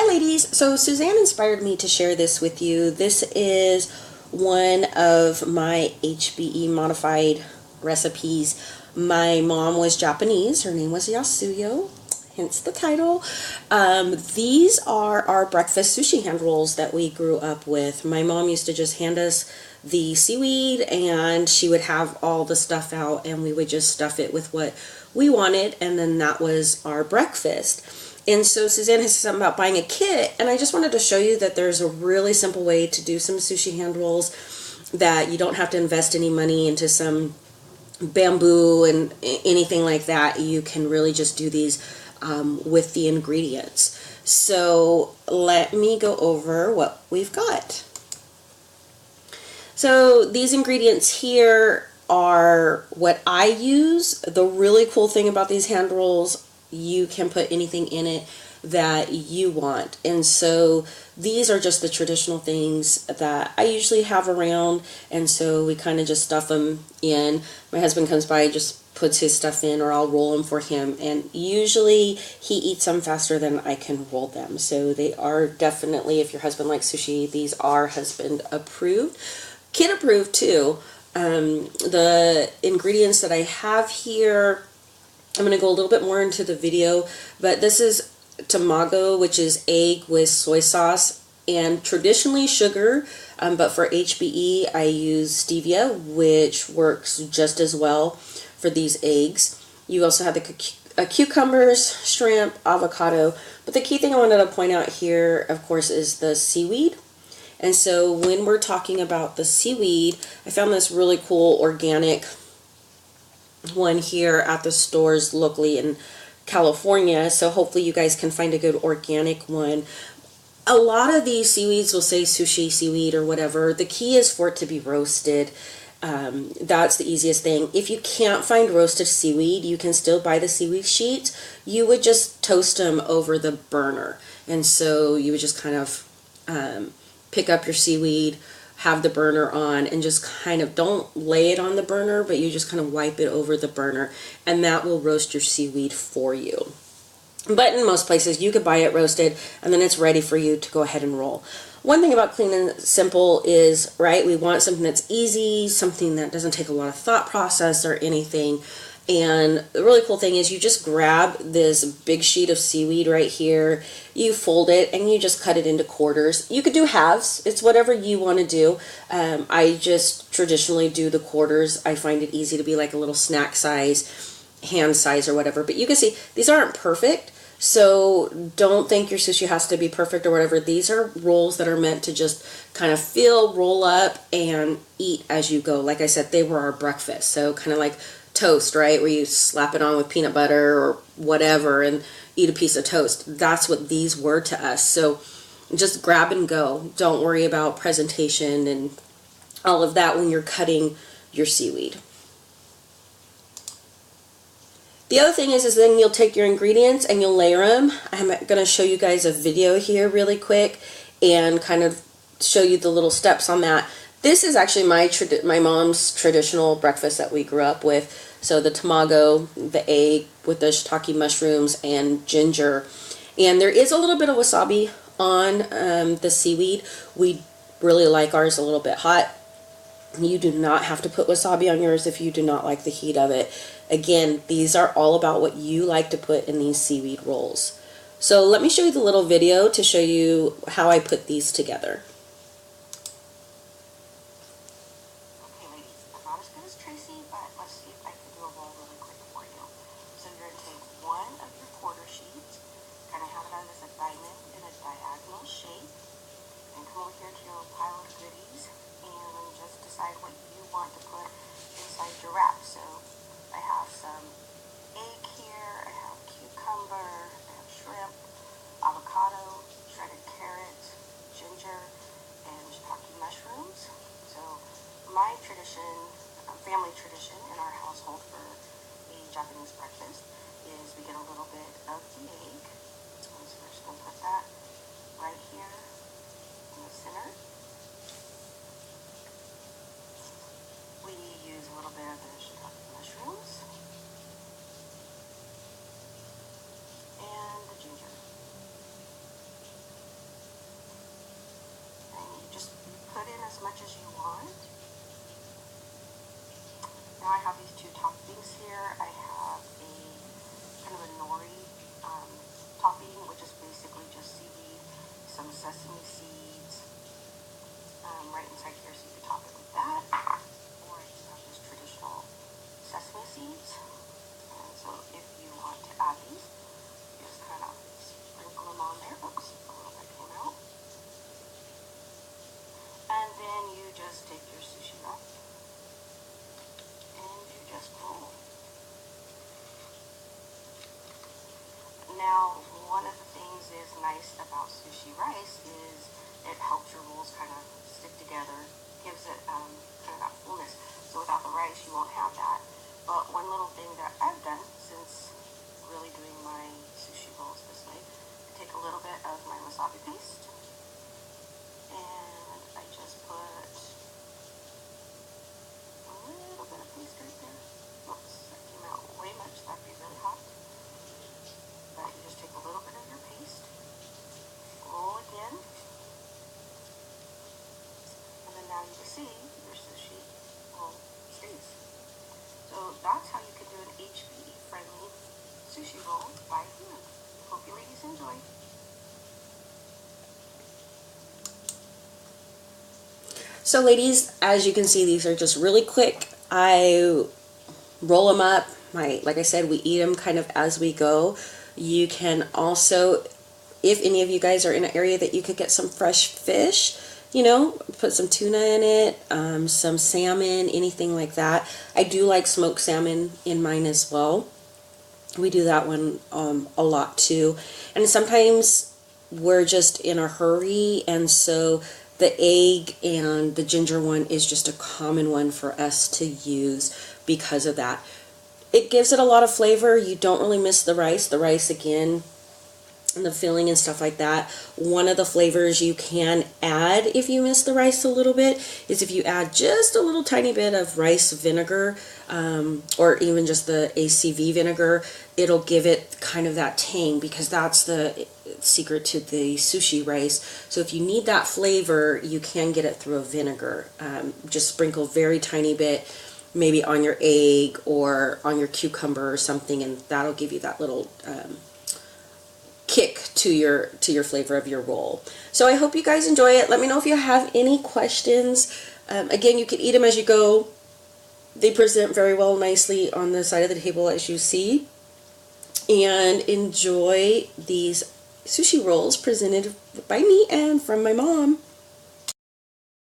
Hi ladies, so Suzanne inspired me to share this with you. This is one of my HBE modified recipes. My mom was Japanese, her name was Yasuyo, hence the title. These are our breakfast sushi hand rolls that we grew up with. My mom used to just hand us the seaweed and she would have all the stuff out and we would just stuff it with what we wanted, and then that was our breakfast. And so Suzanne has said something about buying a kit, and I just wanted to show you that there's a really simple way to do some sushi hand rolls that you don't have to invest any money into some bamboo and anything like that. You can really just do these with the ingredients. So let me go over what we've got. So these ingredients here are what I use. The really cool thing about these hand rolls, you can put anything in it that you want. And so these are just the traditional things that I usually have around, and so we kind of just stuff them in. My husband comes by, just puts his stuff in, or I'll roll them for him, and usually he eats them faster than I can roll them. So they are definitely, if your husband likes sushi, these are husband approved. Kid approved too. The ingredients that I have here, I'm going to go a little bit more into the video, but this is tamago, which is egg with soy sauce, and traditionally sugar, but for HBE I use stevia, which works just as well for these eggs. You also have the cucumbers, shrimp, avocado, but the key thing I wanted to point out here, of course, is the seaweed. And so when we're talking about the seaweed, I found this really cool organic one here at the stores locally in California, so hopefully you guys can find a good organic one. A lot of these seaweeds will say sushi seaweed or whatever. The key is for it to be roasted. That's the easiest thing. If you can't find roasted seaweed, you can still buy the seaweed sheets. You would just toast them over the burner, and so you would just kind of pick up your seaweed, have the burner on, and just kind of, don't lay it on the burner, but you just kind of wipe it over the burner, and that will roast your seaweed for you. But in most places you could buy it roasted and then it's ready for you to go ahead and roll. One thing about clean and simple is, right, we want something that's easy, something that doesn't take a lot of thought process or anything. And the really cool thing is you just grab this big sheet of seaweed right here, you fold it, and you just cut it into quarters. You could do halves. It's whatever you want to do. I just traditionally do the quarters. I find it easy to be like a little snack size, hand size, or whatever. But you can see these aren't perfect, so don't think your sushi has to be perfect or whatever. These are rolls that are meant to just kind of fill, roll up, and eat as you go. Like I said, they were our breakfast, so kind of like toast, right, where you slap it on with peanut butter or whatever and eat a piece of toast. That's what these were to us. So just grab and go. Don't worry about presentation and all of that when you're cutting your seaweed. The other thing is then you'll take your ingredients and you'll layer them. I'm going to show you guys a video here really quick and kind of show you the little steps on that. This is actually my mom's traditional breakfast that we grew up with. So the tamago, the egg with the shiitake mushrooms, and ginger. And there is a little bit of wasabi on the seaweed. We really like ours a little bit hot. You do not have to put wasabi on yours if you do not like the heat of it. Again, these are all about what you like to put in these seaweed rolls. So let me show you the little video to show you how I put these together. Tracy, but let's see if I can do a roll really quick for you. So you're going to take one of your quarter sheets, kind of have it on as a diamond in a diagonal shape, and come over here to your pile of goodies and just decide what you want to put inside your wrap. So I have some egg here, I have cucumber, I have shrimp, avocado, shredded carrot, ginger, and shiitake mushrooms. So my family tradition in our household for a Japanese breakfast is we get a little bit of the egg. So we're just going to put that right here in the center. We use a little bit of the shiitake mushrooms and the ginger. as much as you want. Now I have these two toppings here. I have a kind of a nori topping, which is basically just seaweed, some sesame seeds right inside here, so you can top it with that. Or I just have just traditional sesame seeds. And so if you want to add these, you just kind of sprinkle them on there. Oops, a little bit came out. And then you just take your sushi wrap and you just roll. Now, one of the things is nice about sushi rice is it helps your rolls kind of stick together, gives it kind of that fullness. So without the rice, you won't have that. But one little thing that I've done since really doing my sushi rolls this way, I take a little bit of my wasabi paste and I just put a little bit of paste right there. Oops, that came out way much. That'd be really hot. But you just take a little bit of your paste, roll again, and then now you can see your sushi roll stays. So that's how you can do an HPE-friendly sushi roll by hand. Hope you ladies enjoy. So ladies, as you can see, these are just really quick. I roll them up. Like I said, we eat them kind of as we go. You can also, if any of you guys are in an area that you could get some fresh fish, you know, put some tuna in it, some salmon, anything like that. I do like smoked salmon in mine as well. We do that one a lot too. And sometimes we're just in a hurry, and so the egg and the ginger one is just a common one for us to use because of that. It gives it a lot of flavor. You don't really miss the rice. The rice, again, and the filling and stuff like that. One of the flavors you can add if you miss the rice a little bit is if you add just a little tiny bit of rice vinegar, or even just the ACV vinegar. It'll give it kind of that tang, because that's the secret to the sushi rice. So if you need that flavor, you can get it through a vinegar. Just sprinkle very tiny bit, maybe on your egg or on your cucumber or something, and that'll give you that little kick to your flavor of your roll. So I hope you guys enjoy it. Let me know if you have any questions. Again, you can eat them as you go. They present very well nicely on the side of the table, as you see. And enjoy these sushi rolls presented by me and from my mom.